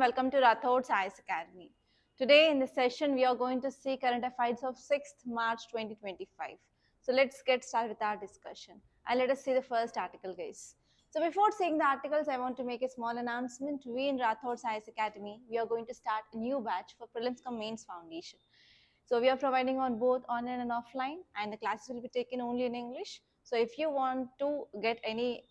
welcome to Rathods IS Academy. Today in this session, we are going to see current affairs of 6th March 2025. So let's get started with our discussion and let us see the first article, guys. So before seeing the articles, I want to make a small announcement. We in Rathods IS Academy, we are going to start a new batch for Prelims cum Mains Foundation. So we are providing on both online and offline, and the classes will be taken only in English. So if you want to get any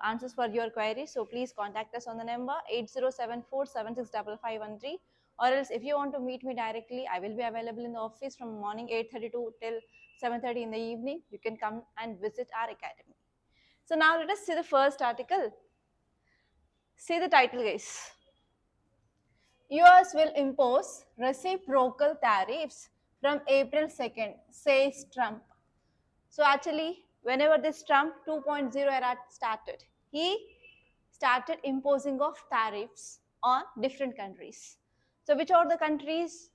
answers for your queries, so please contact us on the number 8074765513, or else if you want to meet me directly, I will be available in the office from morning 8:30 till 7:30 in the evening. You can come and visit our academy. So now let us see the first article. See the title, guys. US will impose reciprocal tariffs from April 2nd, says Trump. So actually, whenever this Trump 2.0 era started, he started imposing of tariffs on different countries. So which are the countries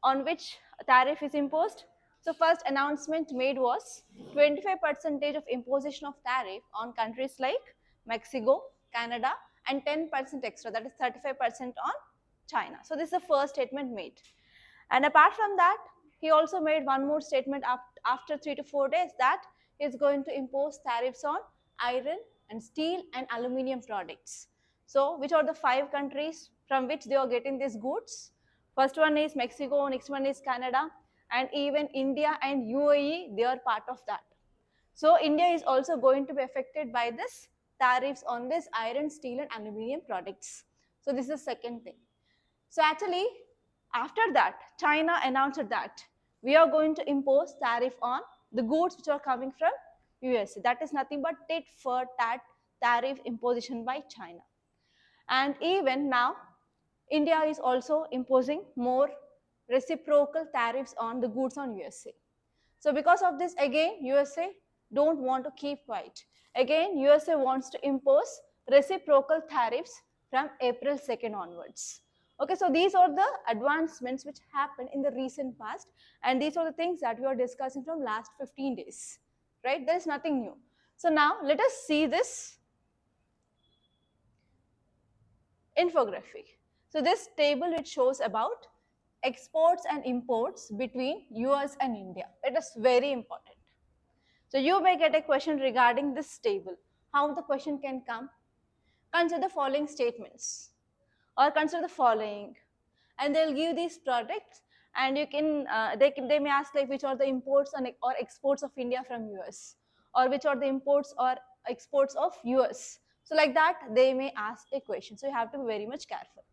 on which tariff is imposed? So first announcement made was 25% of imposition of tariff on countries like Mexico, Canada, and 10% extra, that is 35% on China. So this is the first statement made. And apart from that, he also made one more statement after 3 to 4 days that he is going to impose tariffs on iron and steel and aluminium products. So which are the 5 countries from which they are getting these goods? First one is Mexico, next one is Canada, and even India and UAE, they are part of that. So India is also going to be affected by this tariffs on this iron, steel and aluminium products. So this is the second thing. So actually, after that, China announced that we are going to impose tariff on the goods which are coming from USA. That is nothing but tit for tat tariff imposition by China. And even now, India is also imposing more reciprocal tariffs on the goods on USA. So because of this, again, USA don't want to keep quiet. Again, USA wants to impose reciprocal tariffs from April 2nd onwards. Okay, so these are the advancements which happened in the recent past, and these are the things that we are discussing from last 15 days, right? There is nothing new. So now let us see this infographic. So this table which shows about exports and imports between US and India. It is very important. So you may get a question regarding this table. How the question can come? Consider the following statements, or consider the following, and they'll give these products, and you can they may ask like which are the imports or exports of India from US, or which are the imports or exports of US. So like that they may ask a question. So you have to be very much careful.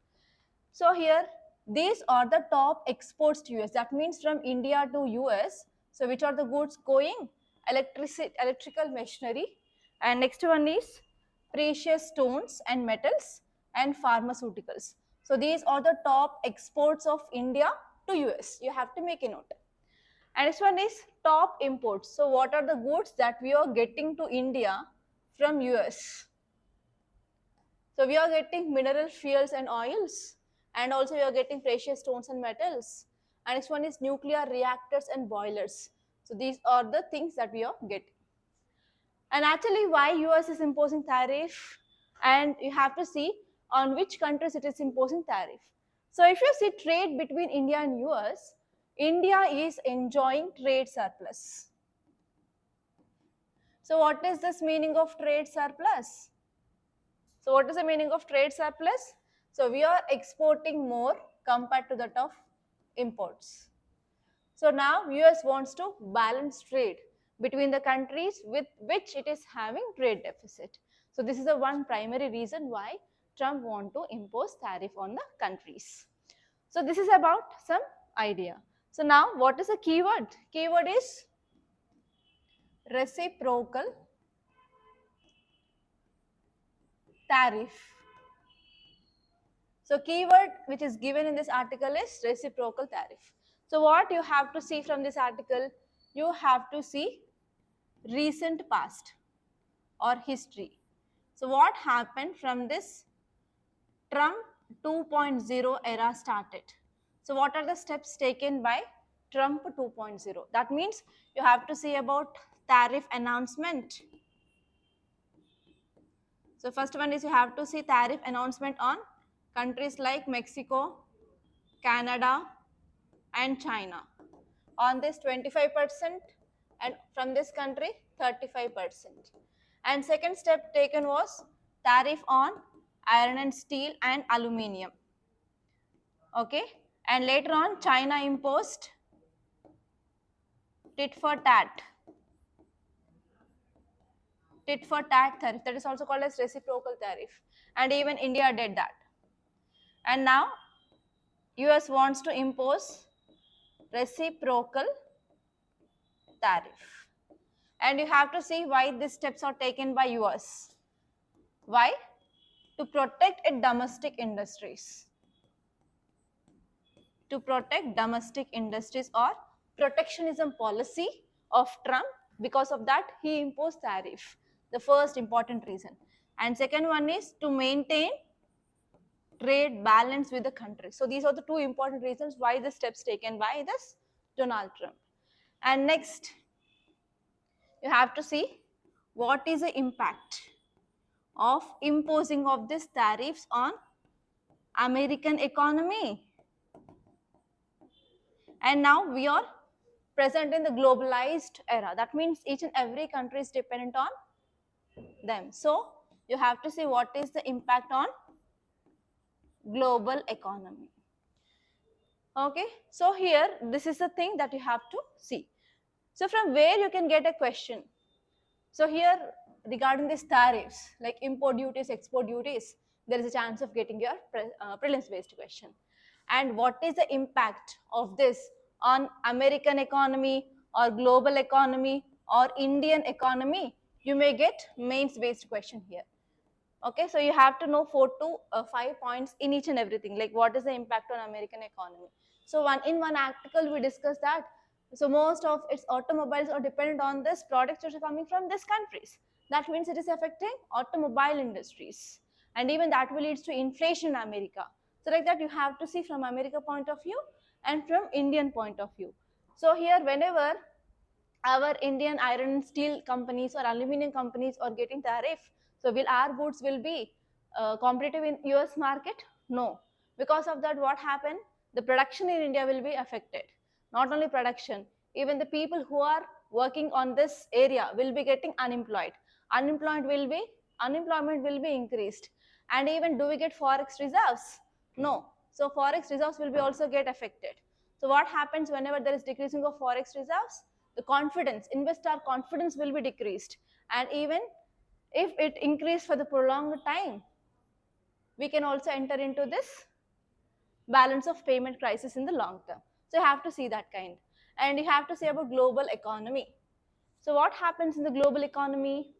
So here these are the top exports to US. That means from India to US. So which are the goods going? Electrical machinery, and next one is precious stones and metals and pharmaceuticals. So these are the top exports of India to US. You have to make a note. And next one is top imports. So what are the goods that we are getting to India from US? So we are getting mineral fuels and oils, and also we are getting precious stones and metals. And next one is nuclear reactors and boilers. So these are the things that we are getting. And actually why US is imposing tariff, and you have to see on which countries it is imposing tariff. So if you see trade between India and US, India is enjoying trade surplus. So what is this meaning of trade surplus? So what is the meaning of trade surplus? So we are exporting more compared to that of imports. So now US wants to balance trade between the countries with which it is having trade deficit. So this is the one primary reason why Trump wants to impose tariff on the countries. So this is about some idea. So now what is the keyword? Keyword is reciprocal tariff. So keyword which is given in this article is reciprocal tariff. So what you have to see from this article? You have to see recent past or history. So what happened from this Trump 2.0 era started? So what are the steps taken by Trump 2.0? That means you have to see about tariff announcement. So first one is you have to see tariff announcement on countries like Mexico, Canada and China. On this 25% and from this country 35%. And second step taken was tariff on iron and steel and aluminium. Okay, and later on China imposed tit for tat tariff, that is also called as reciprocal tariff, and even India did that. And now US wants to impose reciprocal tariff, and you have to see why these steps are taken by US. Why? To protect its domestic industries. To protect domestic industries, or protectionism policy of Trump. Because of that, he imposed tariff. The first important reason. And second one is to maintain trade balance with the country. So these are the two important reasons why the steps taken by this Donald Trump. And next, you have to see what is the impact of imposing of these tariffs on American economy. And now we are present in the globalized era. That means each and every country is dependent on them. So you have to see what is the impact on global economy. Okay, so here this is the thing that you have to see. So from where you can get a question. So here regarding these tariffs like import duties, export duties, there is a chance of getting your prelims based question. And what is the impact of this on American economy or global economy or Indian economy? You may get mains based question here. Okay, so you have to know 4 to 5 points in each and everything, like what is the impact on American economy. So in one article we discussed that, so most of its automobiles are dependent on this products which are coming from these countries. That means it is affecting automobile industries, and even that will lead to inflation in America. So like that you have to see from America point of view and from Indian point of view. So here whenever our Indian iron and steel companies or aluminum companies are getting tariff, so will our goods will be competitive in US market? No. Because of that, what happened? The production in India will be affected. Not only production, even the people who are working on this area will be getting unemployed. Unemployment will be increased. And even do we get forex reserves? No. So forex reserves will be also get affected. So what happens whenever there is decreasing of forex reserves? The confidence, investor confidence will be decreased, and even if it increased for the prolonged time, we can also enter into this balance of payment crisis in the long term. So you have to see that kind. And you have to say about global economy. So what happens in the global economy?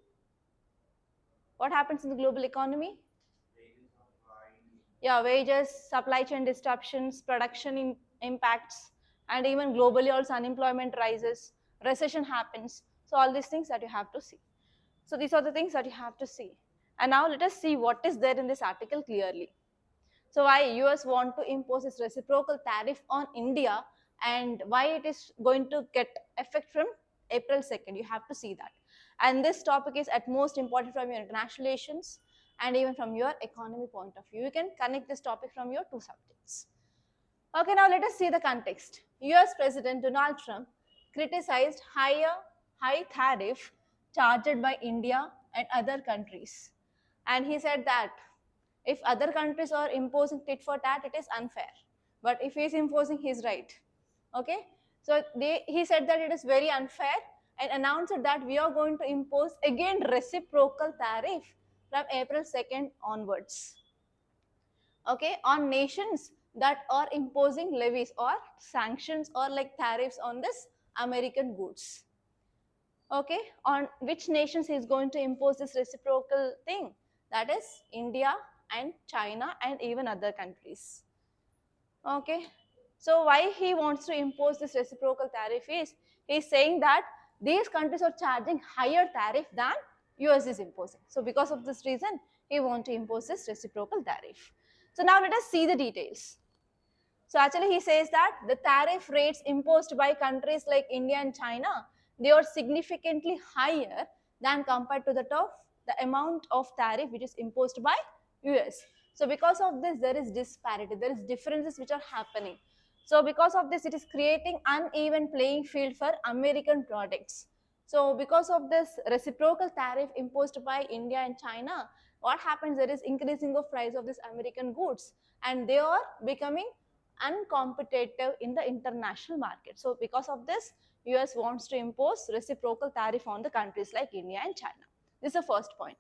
What happens in the global economy? Yeah, wages, supply chain disruptions, production impacts, and even globally also unemployment rises, recession happens. So all these things that you have to see. So these are the things that you have to see. And now let us see what is there in this article clearly. So why US want to impose this reciprocal tariff on India, and why it is going to get effect from April 2nd. You have to see that. And this topic is at most important from your international relations and even from your economy point of view. You can connect this topic from your two subjects. Okay, now let us see the context. US President Donald Trump criticized high tariff charged by India and other countries. And he said that if other countries are imposing tit for tat, it is unfair. But if he is imposing, he is right. Okay, so he said that it is very unfair and announced that we are going to impose again reciprocal tariff from April 2nd onwards. Okay, on nations that are imposing levies or sanctions or like tariffs on this American goods. Okay, on which nations he is going to impose this reciprocal thing? That is India and China and even other countries. Okay, so why he wants to impose this reciprocal tariff is, he is saying that these countries are charging higher tariff than US is imposing. So because of this reason, he wants to impose this reciprocal tariff. So now let us see the details. So actually he says that the tariff rates imposed by countries like India and China, they are significantly higher than compared to the amount of tariff which is imposed by US. So because of this, there is disparity, there is differences which are happening. So because of this, it is creating uneven playing field for American products. So because of this reciprocal tariff imposed by India and China, what happens, there is increasing of price of these American goods, and they are becoming uncompetitive in the international market. So because of this, US wants to impose reciprocal tariff on the countries like India and China. This is the first point.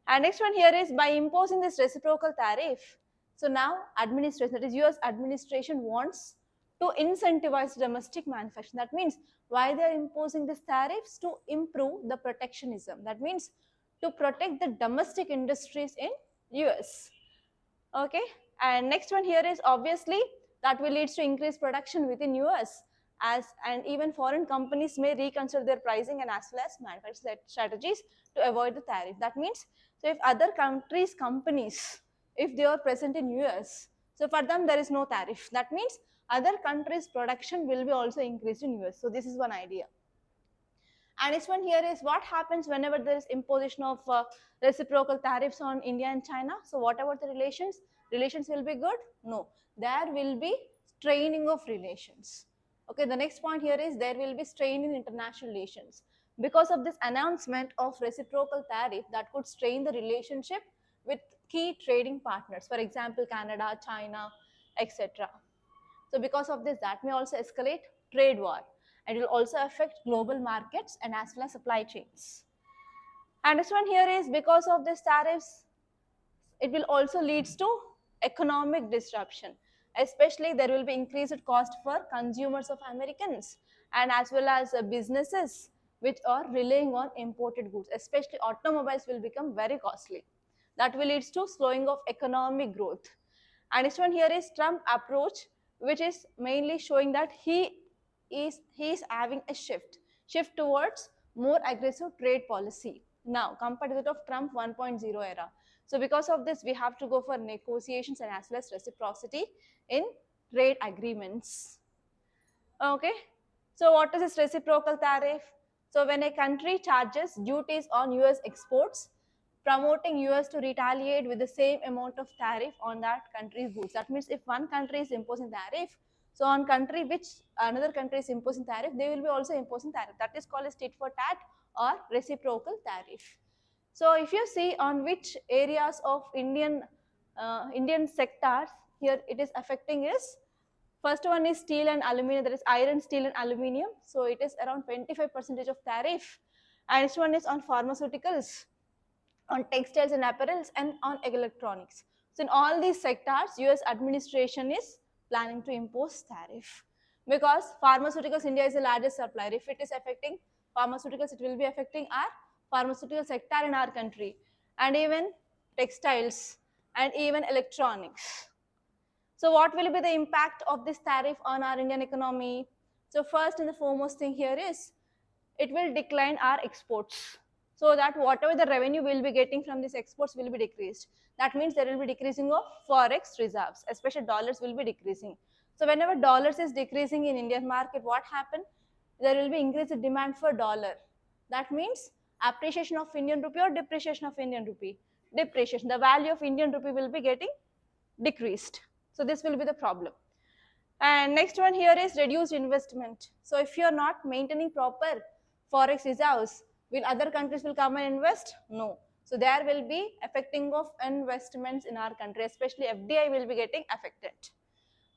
And next one here is, by imposing this reciprocal tariff, so now administration, that is US administration, wants to incentivize domestic manufacturing. That means why they are imposing these tariffs? To improve the protectionism. That means to protect the domestic industries in US. Okay, and next one here is, obviously that will lead to increased production within US, and even foreign companies may reconsider their pricing and as well as manufacturing strategies to avoid the tariff. That means, so if other countries companies, if they are present in US, so for them there is no tariff. That means other countries production will be also increased in US. So this is one idea. And this one here is, what happens whenever there is imposition of reciprocal tariffs on India and China. So what about the relations? Relations will be good? No. There will be straining of relations. Okay, the next point here is, there will be strain in international relations. Because of this announcement of reciprocal tariff, that could strain the relationship with key trading partners. For example, Canada, China, etc. So because of this, that may also escalate trade war, and it will also affect global markets and as well as supply chains. And this one here is, because of these tariffs, it will also leads to economic disruption. Especially there will be increased cost for consumers of Americans, and as well as businesses which are relying on imported goods. Especially automobiles will become very costly. That will lead to slowing of economic growth. And this one here is Trump approach, which is mainly showing that he is having a shift towards more aggressive trade policy now compared to that of Trump 1.0 era. So because of this, we have to go for negotiations and as well as reciprocity in trade agreements. Okay, so what is this reciprocal tariff? So when a country charges duties on US exports, promoting US to retaliate with the same amount of tariff on that country's goods. That means if one country is imposing tariff, so on country which another country is imposing tariff, they will be also imposing tariff. That is called as tit for tat or reciprocal tariff. So if you see on which areas of Indian sectors here it is affecting is, first one is steel and aluminium, that is iron, steel and aluminium. So it is around 25% of tariff. And next one is on pharmaceuticals, on textiles and apparels, and on electronics. So in all these sectors, US administration is planning to impose tariff, because pharmaceuticals, India is the largest supplier. If it is affecting pharmaceuticals, it will be affecting our pharmaceutical sector in our country, and even textiles and even electronics. So what will be the impact of this tariff on our Indian economy? So first and the foremost thing here is, it will decline our exports, so that whatever the revenue we will be getting from these exports will be decreased. That means there will be decreasing of forex reserves, especially dollars will be decreasing. So whenever dollars is decreasing in Indian market, what happen? There will be increased demand for dollar. That means appreciation of Indian rupee or depreciation of Indian rupee? Depreciation. The value of Indian rupee will be getting decreased. So this will be the problem. And next one here is reduced investment. So if you are not maintaining proper forex reserves, will other countries will come and invest? No. So there will be affecting of investments in our country, especially FDI will be getting affected.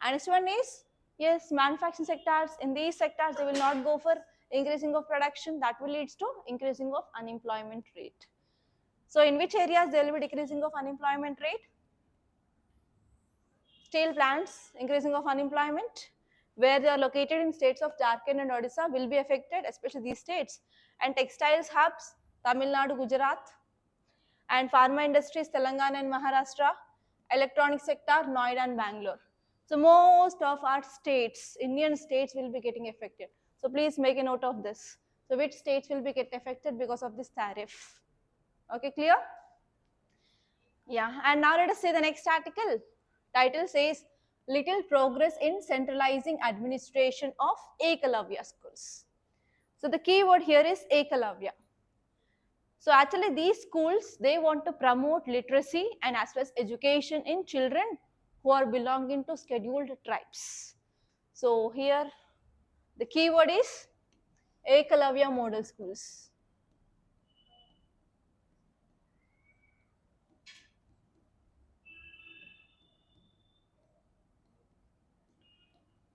And next one is, yes, manufacturing sectors. In these sectors, they will not go for increasing of production. That will lead to increasing of unemployment rate. So in which areas there will be decreasing of unemployment rate? Steel plants, increasing of unemployment, where they are located in states of Jharkhand and Odisha will be affected, especially these states. And textiles hubs, Tamil Nadu, Gujarat, and pharma industries, Telangana and Maharashtra, electronic sector, Noida and Bangalore. So most of our states, Indian states, will be getting affected. So please make a note of this. So which states will be get affected because of this tariff? Okay, clear? Yeah, and now let us see the next article. Title says, little progress in centralizing administration of Eklavya schools. So the key word here is Eklavya. So actually these schools, they want to promote literacy and as well as education in children who are belonging to scheduled tribes. So here the keyword is Eklavya model schools.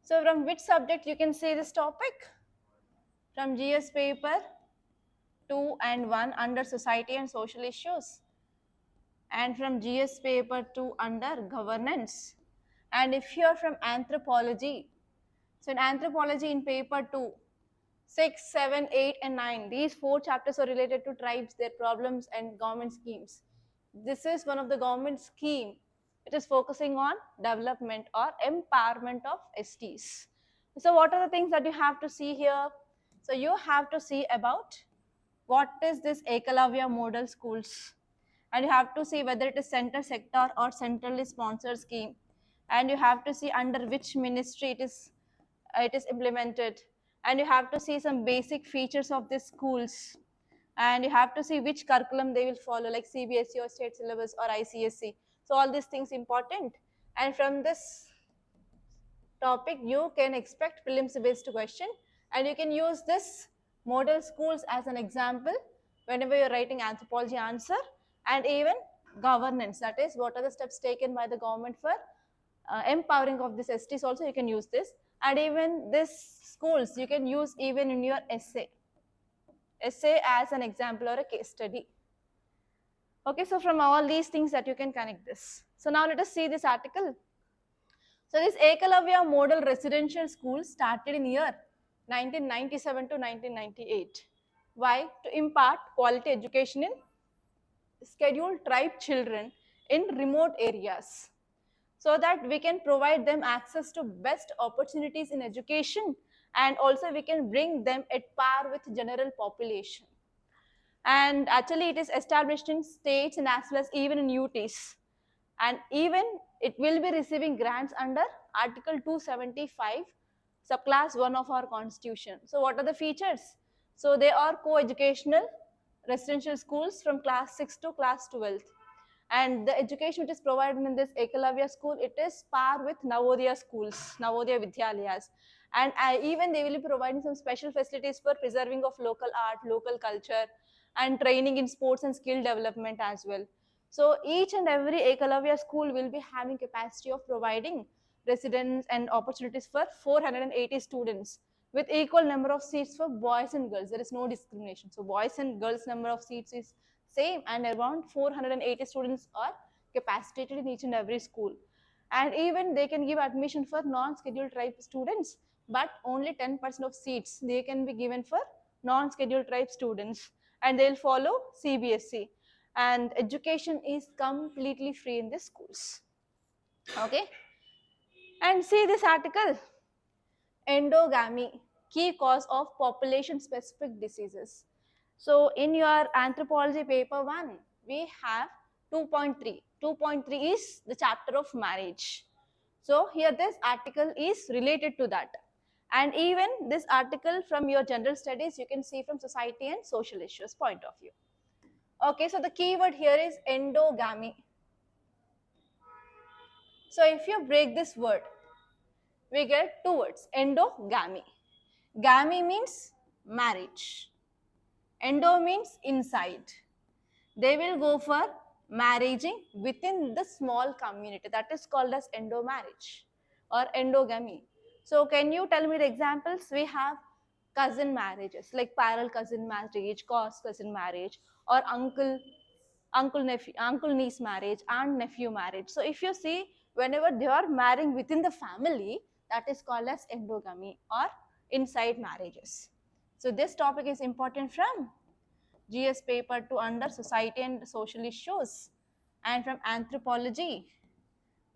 So from which subject you can say this topic? From GS paper 2 and 1 under society and social issues, and from GS paper 2 under governance. And if you are from anthropology, so in anthropology in paper 2, 6, 7, 8 and 9, these 4 chapters are related to tribes, their problems and government schemes. This is one of the government scheme. It is focusing on development or empowerment of STs. So what are the things that you have to see here? So you have to see about what is this Eklavya model schools, and you have to see whether it is center sector or centrally sponsored scheme, and you have to see under which ministry it is implemented, and you have to see some basic features of these schools, and you have to see which curriculum they will follow, like CBSE or state syllabus or ICSE. So all these things important, and from this topic you can expect prelims based question, and you can use this model schools as an example whenever you're writing anthropology answer, and even governance, that is what are the steps taken by the government for empowering of this STs, also you can use this, and even this schools you can use even in your essay as an example or a case study. Okay, so from all these things that you can connect this. So now let us see this article. So this Eklavya model residential school started in year 1997 to 1998. Why? To impart quality education in scheduled tribe children in remote areas, so that we can provide them access to best opportunities in education, and also we can bring them at par with general population. And actually it is established in states and as well as even in UTs, and even it will be receiving grants under Article 275 subclass 1 of our constitution. So what are the features? So they are co-educational residential schools from class 6 to class 12, and the education which is provided in this Eklavya school, it is par with Navodaya schools, Navodaya Vidyalayas, and even they will be providing some special facilities for preserving of local art, local culture, and training in sports and skill development as well. So each and every Eklavya school will be having capacity of providing residence and opportunities for 480 students with equal number of seats for boys and girls. There is no discrimination. So boys and girls number of seats is same, and around 480 students are capacitated in each and every school. And even they can give admission for non-scheduled tribe students, but only 10% of seats they can be given for non-scheduled tribe students, and they'll follow CBSE, and education is completely free in the schools. Okay, and see this article, endogamy, key cause of population specific diseases. So in your anthropology paper 1, we have 2.3. 2.3 is the chapter of marriage. So here this article is related to that. And even this article from your general studies, you can see from society and social issues point of view. Okay, so the keyword here is endogamy. So if you break this word, we get two words, endogamy. Gamy means marriage. Endo means inside. They will go for marrying within the small community, that is called as endo marriage or endogamy. So can you tell me the examples? We have cousin marriages like parallel cousin marriage, cos cousin marriage, or uncle niece marriage, aunt nephew marriage. So if you see, whenever they are marrying within the family, that is called as endogamy or inside marriages. So this topic is important from GS paper 2 under society and social issues, and from anthropology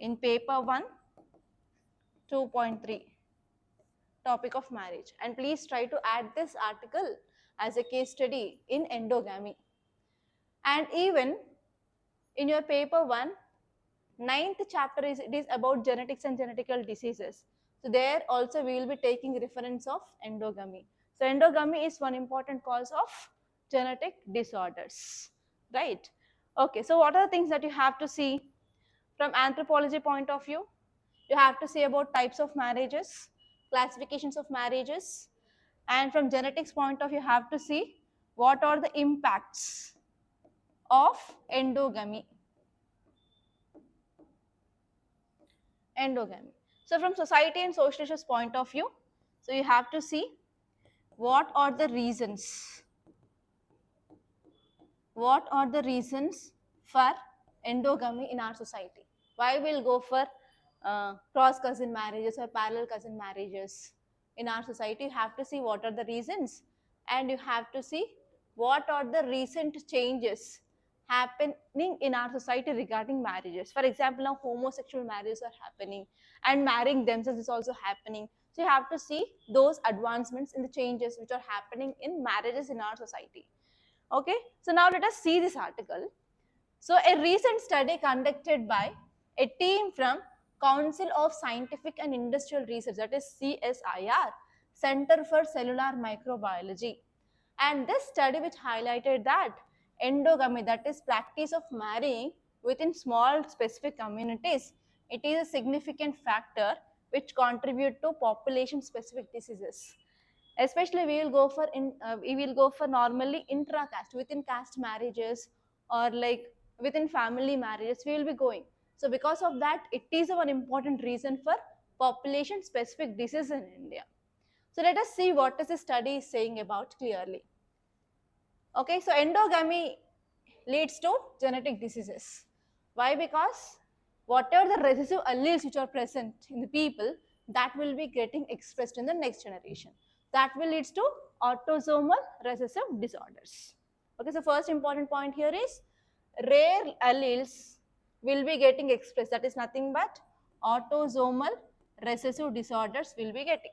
in paper 1 2.3 topic of marriage. And please try to add this article as a case study in endogamy. And even in your paper 1, 9th chapter is about genetics and genetical diseases. So there also we will be taking reference of endogamy. So endogamy is one important cause of genetic disorders, right? Okay, so what are the things that you have to see from anthropology point of view? You have to see about types of marriages, classifications of marriages, and from genetics point of view, you have to see what are the impacts of endogamy. Endogamy. So from society and social issues point of view, so you have to see what are the reasons. What are the reasons for endogamy in our society? Why we'll go for cross cousin marriages or parallel cousin marriages in our society? You have to see what are the reasons, and you have to see what are the recent changes happening in our society regarding marriages. For example, now homosexual marriages are happening and marrying themselves is also happening. So you have to see those advancements in the changes which are happening in marriages in our society. Okay, so now let us see this article. So a recent study conducted by a team from Council of Scientific and Industrial Research, that is CSIR, Center for Cellular Microbiology. And this study which highlighted that endogamy, that is practice of marrying within small specific communities, it is a significant factor which contribute to population specific diseases. Especially we will go for normally intra-caste, within caste marriages, or like within family marriages we will be going. So because of that, it is one important reason for population specific disease in India. So let us see what is the study is saying about clearly. Okay, so endogamy leads to genetic diseases. Why? Because whatever the recessive alleles which are present in the people, that will be getting expressed in the next generation. That will lead to autosomal recessive disorders. Okay, so first important point here is rare alleles will be getting expressed. That is nothing but autosomal recessive disorders will be getting.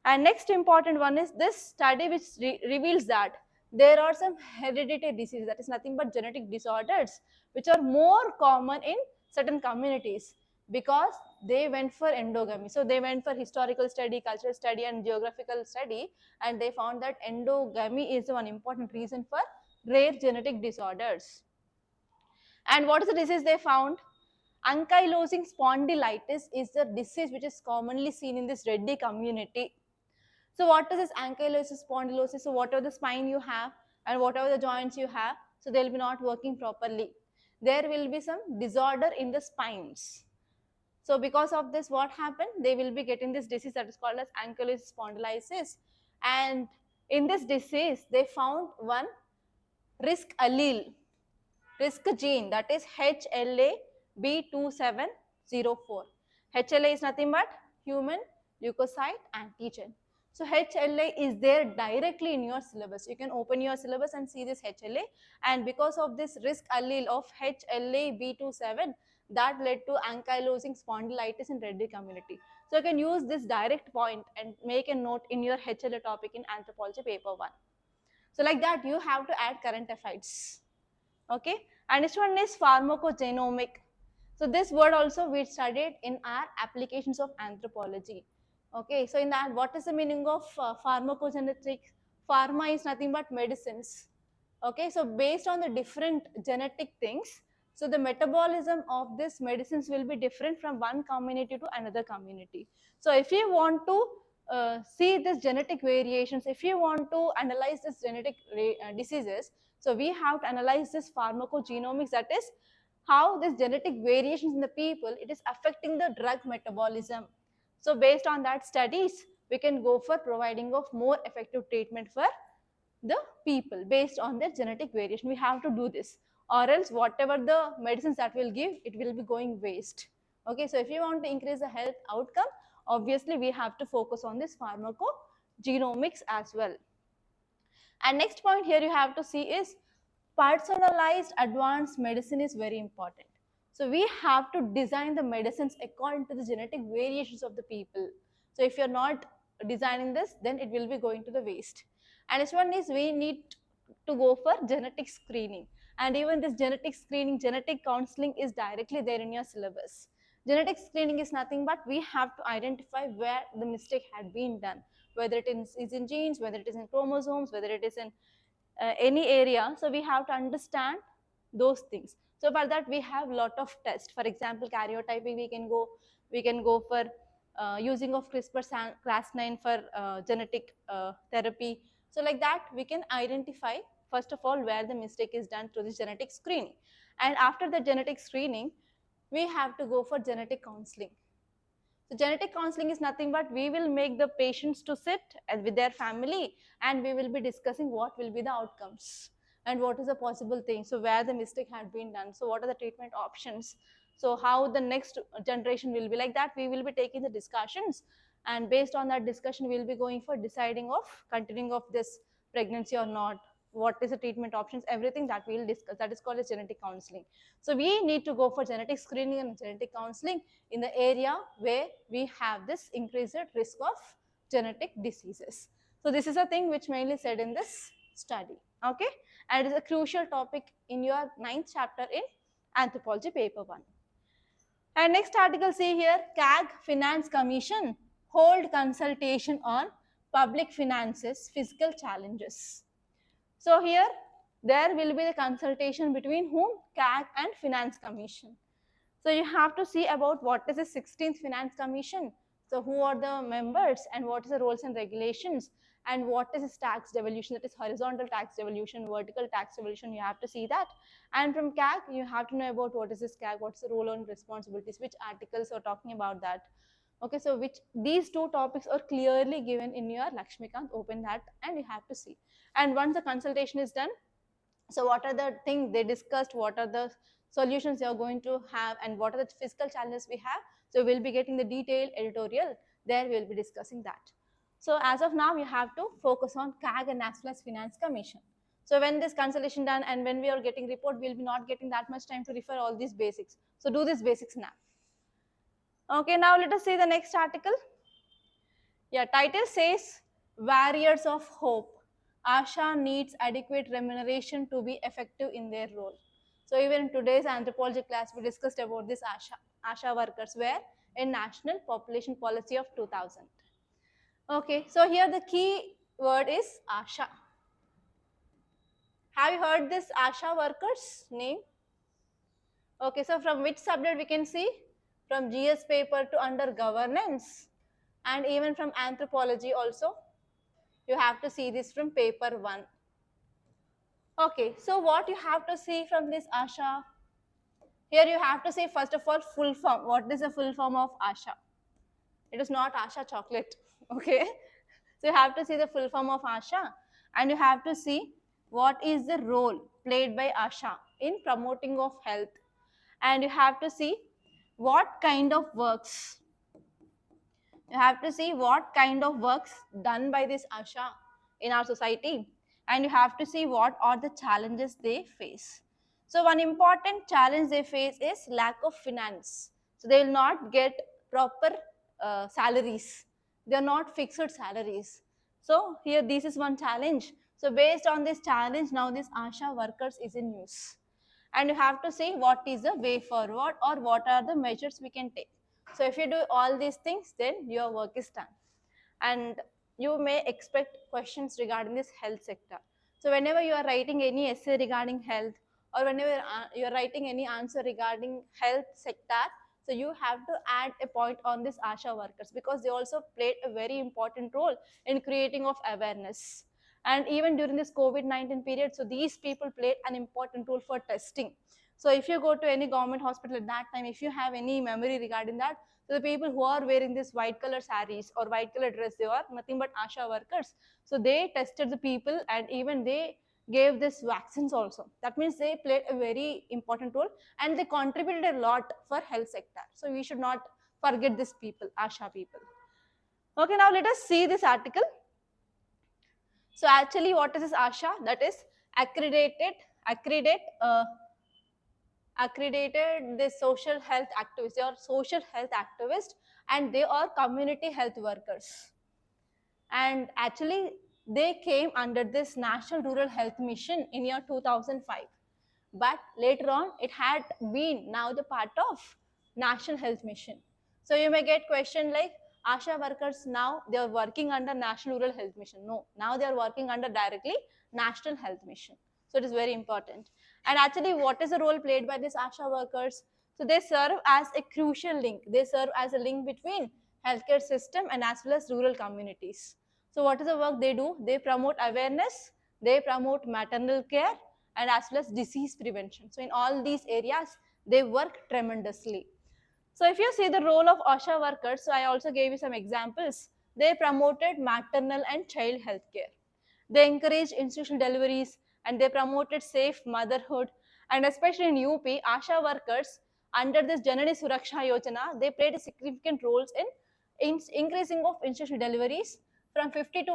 And next important one is this study which reveals that there are some hereditary diseases, that is nothing but genetic disorders, which are more common in certain communities because they went for endogamy. So they went for historical study, cultural study, and geographical study, and they found that endogamy is one important reason for rare genetic disorders. And what is the disease they found? Ankylosing spondylitis is the disease which is commonly seen in this Reddy community. So what is this ankylosing spondylosis? So whatever the spine you have and whatever the joints you have, so they will be not working properly. There will be some disorder in the spines. So because of this, what happened? They will be getting this disease that is called as ankylosing spondylitis. And in this disease, they found one risk allele, risk gene, that is HLA-B2704. HLA is nothing but human leukocyte antigen. So HLA is there directly in your syllabus. You can open your syllabus and see this HLA, and because of this risk allele of HLA-B27, that led to ankylosing spondylitis in Reddy community. So you can use this direct point and make a note in your HLA topic in anthropology paper 1. So like that you have to add current affairs. Okay, and this one is pharmacogenomic. So this word also we studied in our applications of anthropology. Okay, so in that, what is the meaning of pharmacogenetic? Pharma is nothing but medicines. Okay, so based on the different genetic things, so the metabolism of these medicines will be different from one community to another community. So if you want to see this genetic variations, if you want to analyze this genetic diseases, so we have to analyze this pharmacogenomics, that is how this genetic variations in the people, it is affecting the drug metabolism. So based on that studies, we can go for providing of more effective treatment for the people based on their genetic variation. We have to do this, or else whatever the medicines that we'll give, it will be going waste. Okay, so if you want to increase the health outcome, obviously we have to focus on this pharmacogenomics as well. And next point here you have to see is personalized advanced medicine is very important. So we have to design the medicines according to the genetic variations of the people. So if you're not designing this, then it will be going to the waste. And this one is we need to go for genetic screening. And even this genetic screening, genetic counseling is directly there in your syllabus. Genetic screening is nothing but we have to identify where the mistake had been done. whether it is in genes, whether it is in chromosomes, whether it is in any area. So we have to understand those things. So for that we have lot of tests. For example, karyotyping, we can go for using of CRISPR-Cas9 for genetic therapy. So like that we can identify first of all where the mistake is done through this genetic screening, and after the genetic screening we have to go for genetic counseling. So genetic counseling is nothing but we will make the patients to sit with their family, and we will be discussing what will be the outcomes and what is the possible thing. So where the mistake had been done. So what are the treatment options? So how the next generation will be, like that we will be taking the discussions, and based on that discussion we will be going for deciding of continuing of this pregnancy or not, what is the treatment options, everything that we will discuss. That is called as genetic counseling. So we need to go for genetic screening and genetic counseling in the area where we have this increased risk of genetic diseases. So this is a thing which mainly said in this study, okay, and it is a crucial topic in your 9th chapter in anthropology paper 1. And next article, see here, CAG Finance Commission hold consultation on public finances fiscal challenges. So here there will be the consultation between whom? CAG and Finance Commission. So you have to see about what is the 16th Finance Commission. So who are the members and what is the rules and regulations, and what is this tax devolution, that is horizontal tax devolution, vertical tax devolution, you have to see that. And from CAG you have to know about what is this CAG, what's the role and responsibilities, which articles are talking about that. Okay, so these two topics are clearly given in your Lakshmikant, open that and you have to see. And once the consultation is done, so what are the things they discussed, what are the solutions they are going to have, and what are the fiscal challenges we have. So we'll be getting the detailed editorial, there we'll be discussing that. So as of now you have to focus on CAG and as well as Finance Commission. So when this consultation done and when we are getting report, we'll be not getting that much time to refer all these basics. So do these basics now. Okay, now let us see the next article. Yeah, title says Warriors of Hope. ASHA needs adequate remuneration to be effective in their role. So even in today's anthropology class, we discussed about this ASHA workers were in National Population Policy of 2000. Okay, so here the key word is ASHA. Have you heard this ASHA workers name? Okay, so from which subject we can see? From GS paper to under governance, and even from anthropology also. You have to see this from paper 1. Okay, so what you have to see from this ASHA? Here you have to see first of all full form. What is the full form of ASHA? It is not ASHA chocolate, okay? So you have to see the full form of ASHA, and you have to see what is the role played by ASHA in promoting of health, and you have to see what kind of works. You have to see what kind of works done by this ASHA in our society, and you have to see what are the challenges they face. So one important challenge they face is lack of finance. So they will not get proper salaries. They are not fixed salaries. So here this is one challenge. So based on this challenge, now this ASHA workers is in use. And you have to see what is the way forward or what are the measures we can take. So if you do all these things, then your work is done. And you may expect questions regarding this health sector. So whenever you are writing any essay regarding health, or whenever you are writing any answer regarding health sector, so you have to add a point on this ASHA workers, because they also played a very important role in creating of awareness. And even during this COVID-19 period, so these people played an important role for testing. So if you go to any government hospital at that time, if you have any memory regarding that, so the people who are wearing this white color sarees or white color dress, they are nothing but ASHA workers. So they tested the people, and even they gave this vaccines also. That means they played a very important role, and they contributed a lot for health sector. So we should not forget this people, ASHA people. Okay, now let us see this article. So actually what is this ASHA? That is accredited the social health activists. They are social health activists, and they are community health workers. And actually they came under this National Rural Health Mission in year 2005. But later on it had been now the part of National Health Mission. So you may get question like, ASHA workers now they are working under National Rural Health Mission. No, now they are working under directly National Health Mission. So it is very important. And actually, what is the role played by these ASHA workers? So they serve as a crucial link. They serve as a link between healthcare system and as well as rural communities. So what is the work they do? They promote awareness, they promote maternal care, and as well as disease prevention. So in all these areas, they work tremendously. So if you see the role of ASHA workers, so I also gave you some examples. They promoted maternal and child health care. They encouraged institutional deliveries and they promoted safe motherhood. And especially in UP, ASHA workers under this Janani Suraksha Yojana, they played significant roles in increasing of institutional deliveries from 52%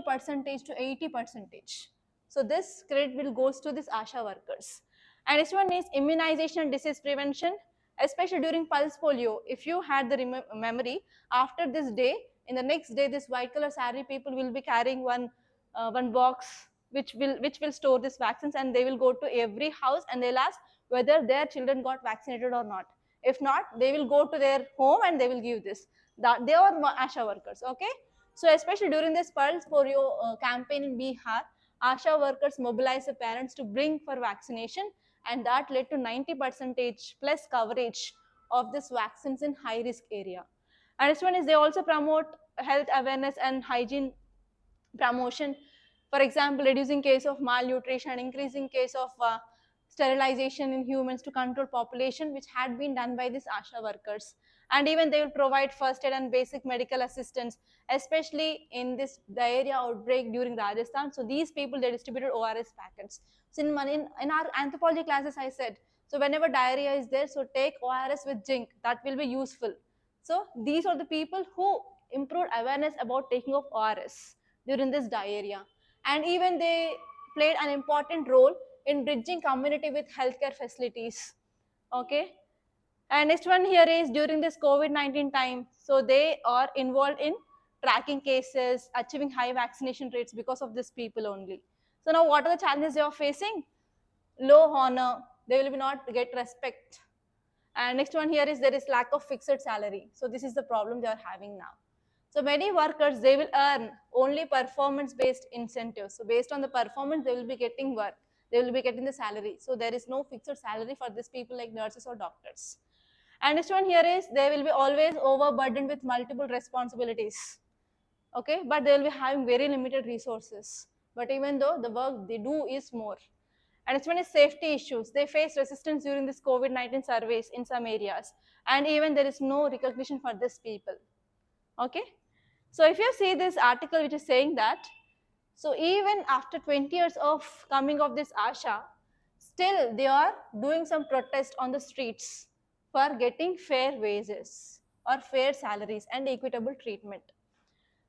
to 80%. So this credit will goes to this ASHA workers. And next one is immunization and disease prevention, especially during pulse polio. If you had the memory, after this day, in the next day, this white color saree people will be carrying one box which will store these vaccines, and they will go to every house and they'll ask whether their children got vaccinated or not. If not, they will go to their home and they will give this. That they are ASHA workers. Okay, so especially during this pulse polio campaign in Bihar, ASHA workers mobilized the parents to bring for vaccination, and that led to 90% plus coverage of this vaccines in high risk area. And this one is they also promote health awareness and hygiene promotion. For example, reducing case of malnutrition, increasing case of sterilization in humans to control population, which had been done by these ASHA workers. And even they will provide first aid and basic medical assistance, especially in this diarrhea outbreak during Rajasthan. So these people, they distributed ORS packets. So in our anthropology classes, I said, so whenever diarrhea is there, so take ORS with zinc, that will be useful. So these are the people who improved awareness about taking of ORS during this diarrhea. And even they played an important role in bridging community with healthcare facilities. Okay. And next one here is during this COVID-19 time, so they are involved in tracking cases, achieving high vaccination rates because of these people only. So now what are the challenges they are facing? Low honor, they will not get respect. And next one here is there is lack of fixed salary. So this is the problem they are having now. So many workers, they will earn only performance-based incentives. So based on the performance, they will be getting work. They will be getting the salary. So there is no fixed salary for these people like nurses or doctors. And next one here is they will be always overburdened with multiple responsibilities. Okay, but they will be having very limited resources. But even though the work they do is more. And next one is safety issues. They face resistance during this COVID-19 surveys in some areas. And even there is no recognition for these people. Okay. So if you see this article which is saying that, so even after 20 years of coming of this ASHA, still they are doing some protest on the streets for getting fair wages or fair salaries and equitable treatment.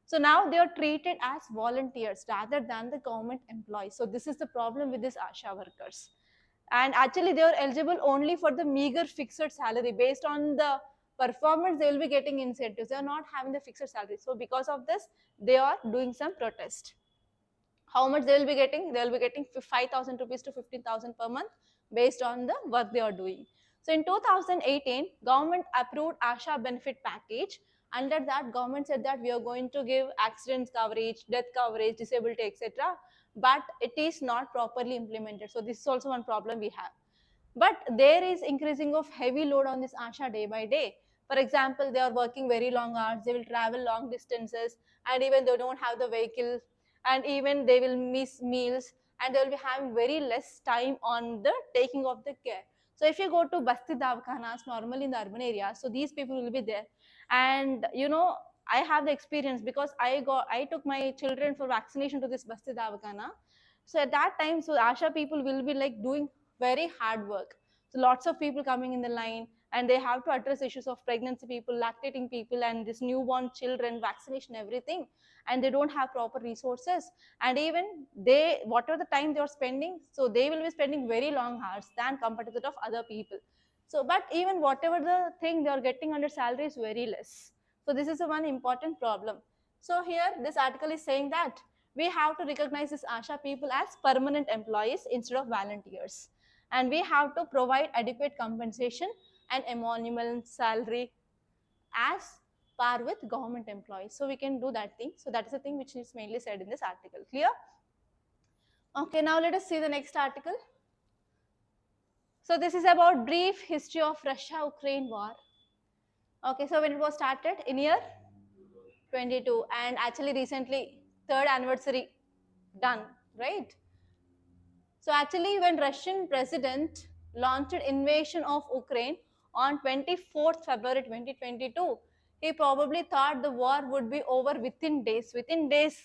So now they are treated as volunteers rather than the government employees. So this is the problem with these ASHA workers. And actually they are eligible only for the meager fixed salary. Based on the performance, they will be getting incentives. They are not having the fixed salary. So because of this, they are doing some protest. How much they will be getting? They will be getting 5,000 rupees to 15,000 per month based on the work they are doing. So in 2018, government approved ASHA benefit package. Under that, government said that we are going to give accidents coverage, death coverage, disability, etc. But it is not properly implemented. So this is also one problem we have. But there is increasing of heavy load on this ASHA day by day. For example, they are working very long hours, they will travel long distances, and even they don't have the vehicle, and even they will miss meals, and they will be having very less time on the taking of the care. So if you go to Basti Davkhanas, normally in the urban areas, so these people will be there. And you know, I have the experience because I took my children for vaccination to this Basti Davkhana. So at that time, so ASHA people will be like doing very hard work. So lots of people coming in the line, and they have to address issues of pregnancy people, lactating people, and this newborn children, vaccination, everything. And they don't have proper resources. And even they, whatever the time they are spending, so they will be spending very long hours than compared to that of other people. So, but even whatever the thing they are getting under salary is very less. So this is a one important problem. So here this article is saying that we have to recognize this ASHA people as permanent employees instead of volunteers. And we have to provide adequate compensation and emolument salary as par with government employees. So we can do that thing. So that is the thing which is mainly said in this article. Clear? Okay, now let us see the next article. So this is about brief history of Russia-Ukraine war. Okay, so when it was started in year 22, and actually recently 3rd anniversary done, right? So actually when Russian president launched invasion of Ukraine on 24th February 2022, he probably thought the war would be over within days. Within days,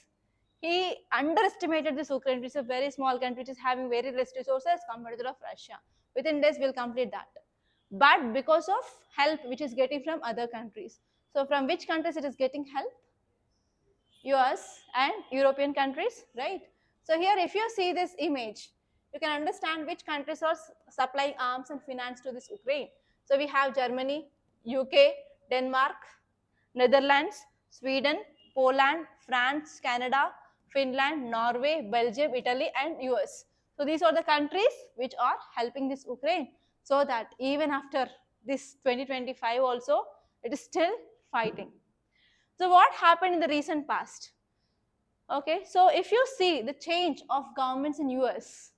he underestimated this Ukraine, which is a very small country, which is having very less resources compared to that of Russia. Within days, we'll complete that. But because of help which is getting from other countries. So from which countries it is getting help? US and European countries, right? So here if you see this image, you can understand which countries are supplying arms and finance to this Ukraine. So we have Germany, UK, Denmark, Netherlands, Sweden, Poland, France, Canada, Finland, Norway, Belgium, Italy and US. So these are the countries which are helping this Ukraine, so that even after this 2025 also, it is still fighting. So what happened in the recent past? Okay, so if you see the change of governments in US,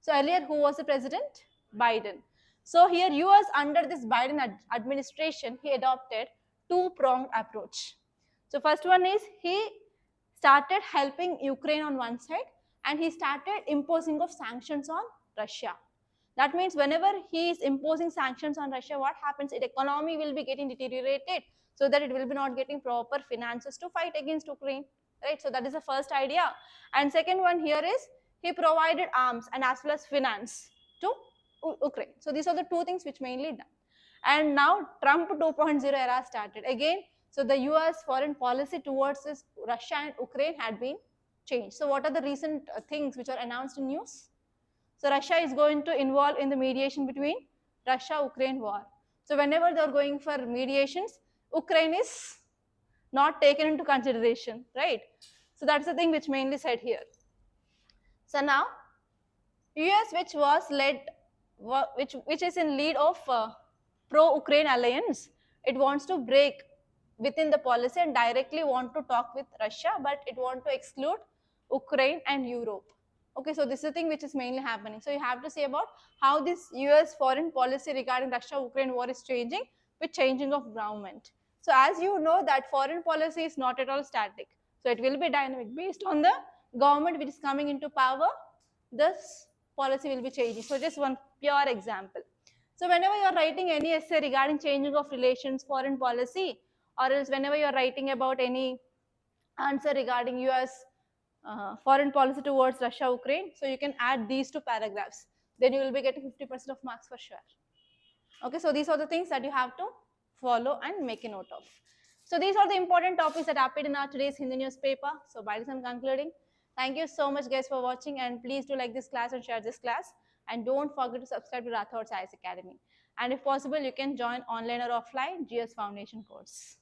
so earlier who was the president? Biden. So here US under this Biden administration, he adopted two-pronged approach. So first one is he started helping Ukraine on one side, and he started imposing of sanctions on Russia. That means whenever he is imposing sanctions on Russia, what happens? Its economy will be getting deteriorated, so that it will be not getting proper finances to fight against Ukraine, right? So that is the first idea. And second one here is he provided arms and as well as finance to Ukraine. So these are the two things which mainly done. And now Trump 2.0 era started again. So the US foreign policy towards this Russia and Ukraine had been changed. So what are the recent things which are announced in news? So Russia is going to involve in the mediation between Russia-Ukraine war. So whenever they are going for mediations, Ukraine is not taken into consideration, right? So that's the thing which mainly said here. So now, US, which was led, which is in lead of pro-Ukraine alliance, it wants to break within the policy and directly want to talk with Russia, but it want to exclude Ukraine and Europe. Okay, so this is the thing which is mainly happening. So you have to see about how this US foreign policy regarding Russia-Ukraine war is changing with changing of government. So as you know that foreign policy is not at all static. So it will be dynamic based on the government which is coming into power. This policy will be changing. So just one pure example. So whenever you are writing any essay regarding changing of relations, foreign policy, or else whenever you are writing about any answer regarding US foreign policy towards Russia, Ukraine, so you can add these two paragraphs. Then you will be getting 50% of marks for sure. Okay, so these are the things that you have to follow and make a note of. So these are the important topics that happened in our today's Hindu newspaper. So by this I'm concluding. Thank you so much guys for watching, and please do like this class and share this class, and don't forget to subscribe to Rathods IAS Academy. And if possible, you can join online or offline GS Foundation course.